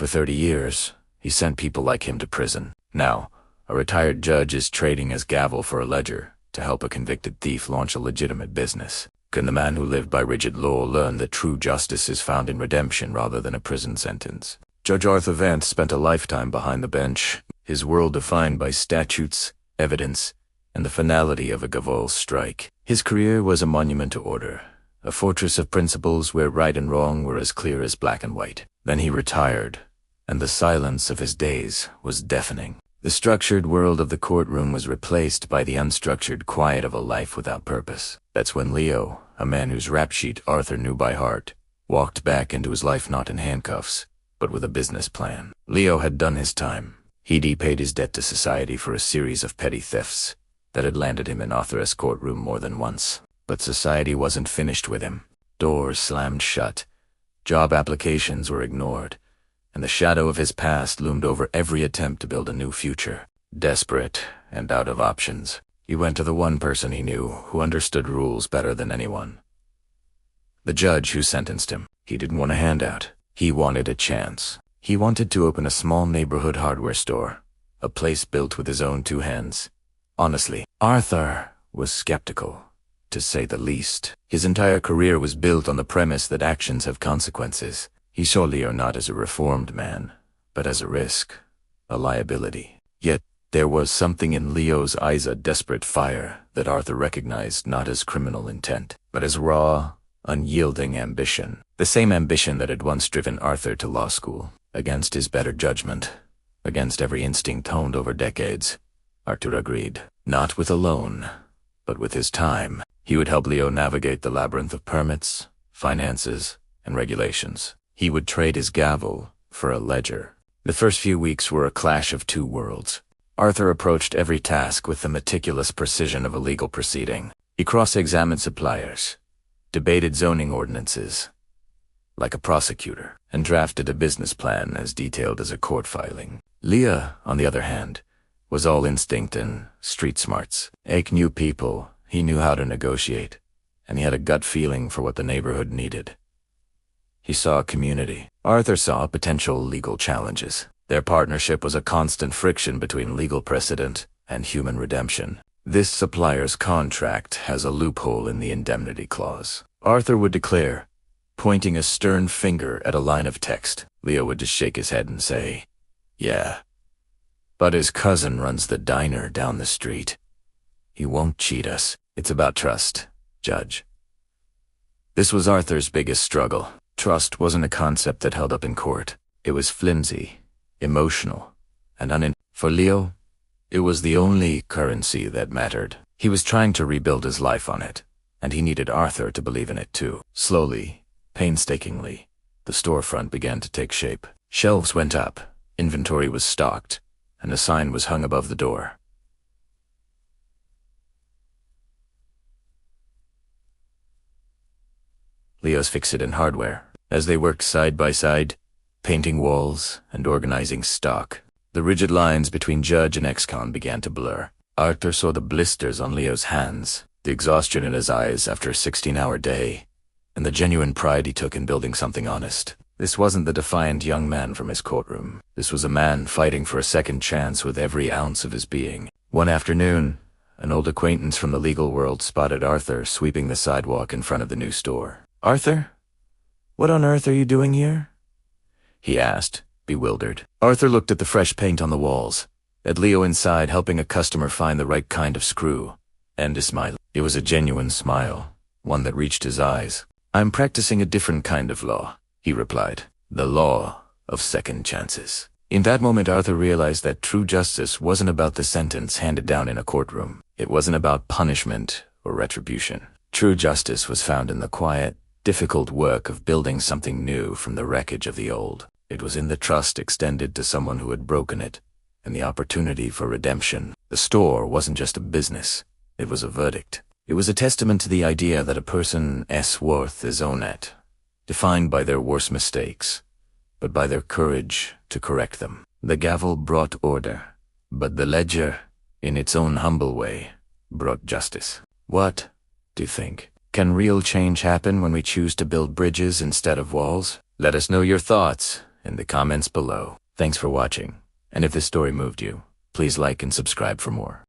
For 30 years, he sent people like him to prison. Now, a retired judge is trading as gavel for a ledger to help a convicted thief launch a legitimate business. Can the man who lived by rigid law learn that true justice is found in redemption rather than a prison sentence? Judge Arthur Vance spent a lifetime behind the bench, his world defined by statutes, evidence, and the finality of a gavel strike. His career was a monument to order, a fortress of principles where right and wrong were as clear as black and white. Then he retired, and the silence of his days was deafening. The structured world of the courtroom was replaced by the unstructured quiet of a life without purpose. That's when Leo, a man whose rap sheet Arthur knew by heart, walked back into his life not in handcuffs, but with a business plan. Leo had done his time. He'd repaid his debt to society for a series of petty thefts that had landed him in Arthur's courtroom more than once. But society wasn't finished with him. Doors slammed shut, job applications were ignored, and the shadow of his past loomed over every attempt to build a new future. Desperate and out of options, he went to the one person he knew who understood rules better than anyone. The judge who sentenced him. He didn't want a handout. He wanted a chance. He wanted to open a small neighborhood hardware store, a place built with his own two hands. Honestly, Arthur was skeptical, to say the least. His entire career was built on the premise that actions have consequences. He saw Leo not as a reformed man, but as a risk, a liability. Yet, there was something in Leo's eyes, a desperate fire that Arthur recognized not as criminal intent, but as raw, unyielding ambition. The same ambition that had once driven Arthur to law school. Against his better judgment, against every instinct honed over decades, Arthur agreed. Not with a loan, but with his time. He would help Leo navigate the labyrinth of permits, finances, and regulations. He would trade his gavel for a ledger. The first few weeks were a clash of two worlds. Arthur approached every task with the meticulous precision of a legal proceeding. He cross-examined suppliers, debated zoning ordinances, like a prosecutor, and drafted a business plan as detailed as a court filing. Leah, on the other hand, was all instinct and street smarts. Ake knew people, he knew how to negotiate, and he had a gut feeling for what the neighborhood needed. He saw a community. Arthur saw potential legal challenges. Their partnership was a constant friction between legal precedent and human redemption. This supplier's contract has a loophole in the indemnity clause, Arthur would declare, pointing a stern finger at a line of text. Leo would just shake his head and say, "Yeah, but his cousin runs the diner down the street. He won't cheat us. It's about trust, Judge." This was Arthur's biggest struggle. Trust wasn't a concept that held up in court. It was flimsy, emotional, and For Leo, it was the only currency that mattered. He was trying to rebuild his life on it, and he needed Arthur to believe in it too. Slowly, painstakingly, the storefront began to take shape. Shelves went up, inventory was stocked, and a sign was hung above the door. Leo's Fix-It Hardware. As they worked side by side, painting walls and organizing stock, the rigid lines between judge and ex-con began to blur. Arthur saw the blisters on Leo's hands, the exhaustion in his eyes after a 16-hour day, and the genuine pride he took in building something honest. This wasn't the defiant young man from his courtroom. This was a man fighting for a second chance with every ounce of his being. One afternoon, an old acquaintance from the legal world spotted Arthur sweeping the sidewalk in front of the new store. "Arthur? What on earth are you doing here?" he asked, bewildered. Arthur looked at the fresh paint on the walls, at Leo inside helping a customer find the right kind of screw, and a smile. It was a genuine smile, one that reached his eyes. "I'm practicing a different kind of law," he replied. "The law of second chances." In that moment, Arthur realized that true justice wasn't about the sentence handed down in a courtroom. It wasn't about punishment or retribution. True justice was found in the quiet, difficult work of building something new from the wreckage of the old. It was in the trust extended to someone who had broken it, and the opportunity for redemption. The store wasn't just a business, it was a verdict. It was a testament to the idea that a person's worth is owned, defined by their worst mistakes, but by their courage to correct them. The gavel brought order, but the ledger, in its own humble way, brought justice. What do you think? Can real change happen when we choose to build bridges instead of walls? Let us know your thoughts in the comments below. Thanks for watching, and if this story moved you, please like and subscribe for more.